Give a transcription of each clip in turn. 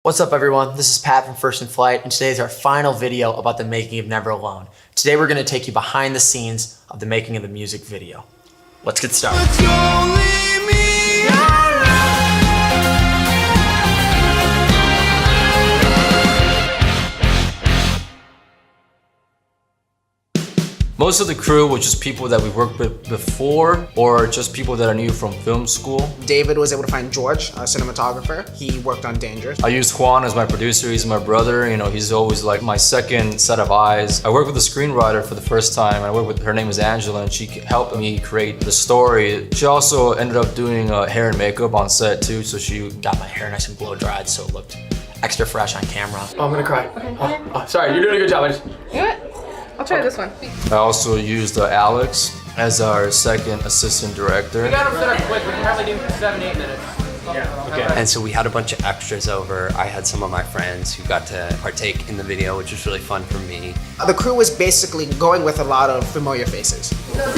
What's up everyone, this is Pat from First in Flight, and today is our final video about the making of Never Alone. Today we're going to take you behind the scenes of the making of the music video. Let's get started. Most of the crew was just people that we worked with before or just people that I knew from film school. David was able to find George, a cinematographer. He worked on Danger. I used Juan as my producer. He's my brother. You know, he's always like my second set of eyes. I worked with a screenwriter for the first time. I worked with, her name is Angela, and she helped me create the story. She also ended up doing hair and makeup on set too, so she got my hair nice and blow dried so it looked extra fresh on camera. Oh, I'm gonna cry. Okay. Oh, sorry, you're doing a good job. You know what? I'll try this one. I also used Alex as our second assistant director. We got him set up quick. We can probably do 7-8 minutes. Yeah. Okay. And so we had a bunch of extras over. I had some of my friends who got to partake in the video, which was really fun for me. The crew was basically going with a lot of familiar faces. No,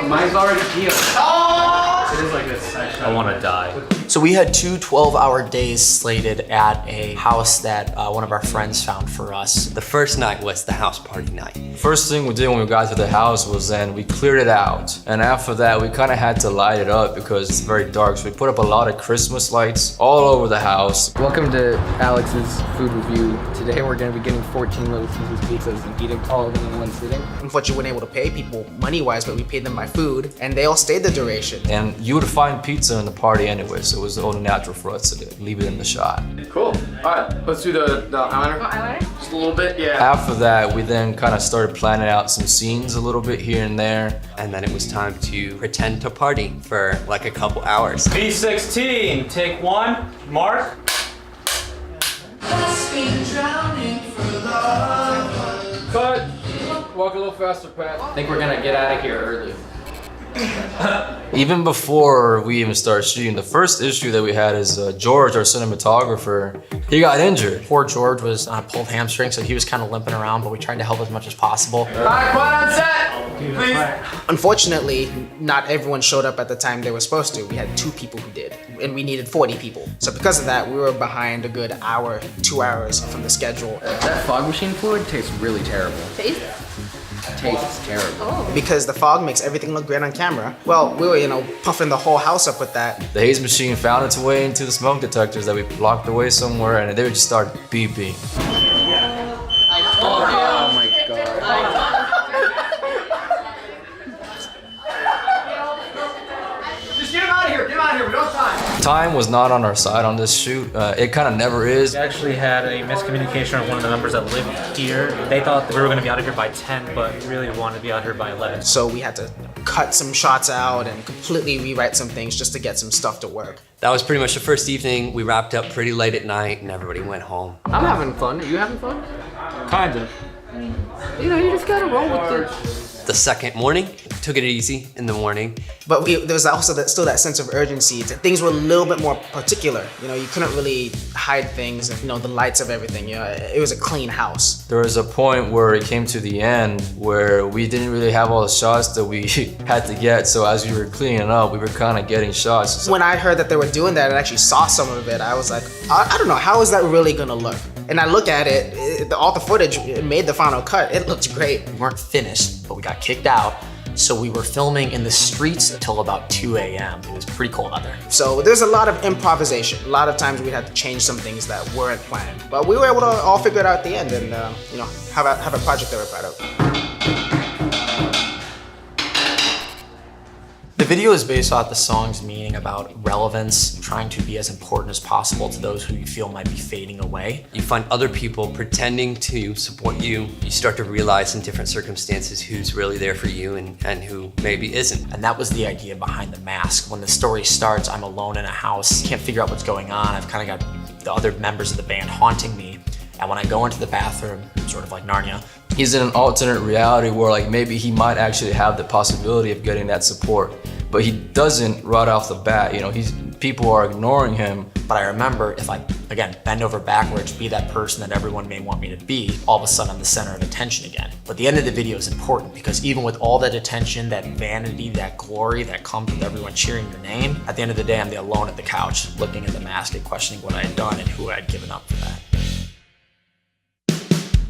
mine's already healed. Oh! It is like this. I want to die. So we had two 12-hour days slated at a house that one of our friends found for us. The first night was the house party night. First thing we did when we got to the house was then we cleared it out. And after that, we kind of had to light it up because it's very dark. So we put up a lot of Christmas lights all over the house. Welcome to Alex's food review. Today we're going to be getting 14 Little Caesars pizzas and eating all of them in one sitting. Unfortunately, we weren't able to pay people money-wise, but we paid them by food, and they all stayed the duration. And you would find pizza in the party anyway, so it was only natural for us to leave it in the shot. Cool. All right, let's do the eyeliner. Oh, eyeliner? Just a little bit, yeah. After that, we then kind of started planning out some scenes a little bit here and there. And then it was time to pretend to party for like a couple hours. B16, take one, mark. Cut. Walk a little faster, Pat. I think we're gonna get out of here early. Even before we even started shooting, the first issue that we had is George, our cinematographer, he got injured. Poor George was on a pulled hamstring, so he was kind of limping around, but we tried to help as much as possible. All right, quiet on set, please. Unfortunately, not everyone showed up at the time they were supposed to. We had 2 people who did, and we needed 40 people. So because of that, we were behind a good hour, 2 hours from the schedule. That fog machine fluid tastes really terrible. Tastes terrible. Because the fog makes everything look great on camera. Well, we were, puffing the whole house up with that. The haze machine found its way into the smoke detectors that we locked away somewhere, and they would just start beeping. Oh my god. Just get him out of here, we don't have time. Time was not on our side on this shoot. It kind of never is. We actually had a miscommunication on one of the members that lived here. They thought that we were going to be out of here by 10, but we really wanted to be out here by 11. So we had to cut some shots out and completely rewrite some things just to get some stuff to work. That was pretty much the first evening. We wrapped up pretty late at night and everybody went home. I'm having fun. Are you having fun? Kind of. You just gotta roll with it. The second morning, took it easy in the morning. But there was also still that sense of urgency. Things were a little bit more particular. You couldn't really hide things, and, the lights of everything. It was a clean house. There was a point where it came to the end where we didn't really have all the shots that we had to get. So as we were cleaning up, we were kind of getting shots. When I heard that they were doing that and actually saw some of it, I was like, I don't know, how is that really gonna look? And I look at it, all the footage, it made the final cut. It looked great. We weren't finished, but we got kicked out. So we were filming in the streets until about 2 a.m. It was pretty cold out there. So there's a lot of improvisation. A lot of times we had to change some things that weren't planned. But we were able to all figure it out at the end and have a project that we're proud of. The video is based off the song's meaning about relevance, trying to be as important as possible to those who you feel might be fading away. You find other people pretending to support you. You start to realize in different circumstances who's really there for you and who maybe isn't. And that was the idea behind the mask. When the story starts, I'm alone in a house, can't figure out what's going on. I've kind of got the other members of the band haunting me. And when I go into the bathroom, sort of like Narnia, he's in an alternate reality where like maybe he might actually have the possibility of getting that support, but he doesn't right off the bat. People are ignoring him But I remember if I, again, bend over backwards, be that person that everyone may want me to be, all of a sudden I'm the center of attention again. But the end of the video is important because even with all that attention, that vanity, that glory that comes with everyone cheering your name, at the end of the day, I'm the alone at the couch, looking at the mask and questioning what I had done and who I had given up for that.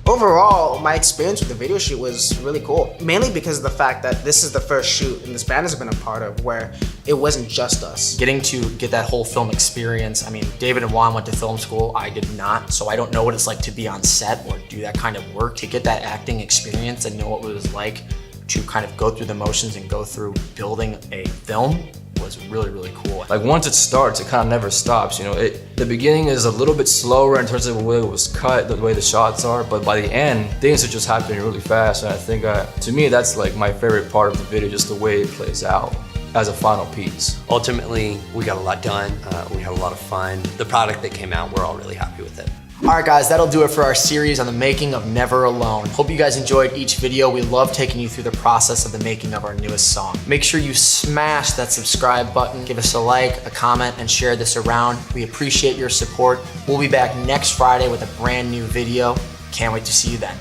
Overall, my experience with the video shoot was really cool. Mainly because of the fact that this is the first shoot and this band has been a part of where it wasn't just us. Getting to get that whole film experience, I mean, David and Juan went to film school, I did not, so I don't know what it's like to be on set or do that kind of work. To get that acting experience and know what it was like to kind of go through the motions and go through building a film was really, really cool. Like once it starts, it kind of never stops. You know, the beginning is a little bit slower in terms of the way it was cut, the way the shots are, but by the end, things are just happening really fast. And I think, to me, that's like my favorite part of the video, just the way it plays out as a final piece. Ultimately, we got a lot done. We had a lot of fun. The product that came out, we're all really happy with it. All right, guys, that'll do it for our series on the making of Never Alone. Hope you guys enjoyed each video. We love taking you through the process of the making of our newest song. Make sure you smash that subscribe button, give us a like, a comment, and share this around. We appreciate your support. We'll be back next Friday with a brand new video. Can't wait to see you then.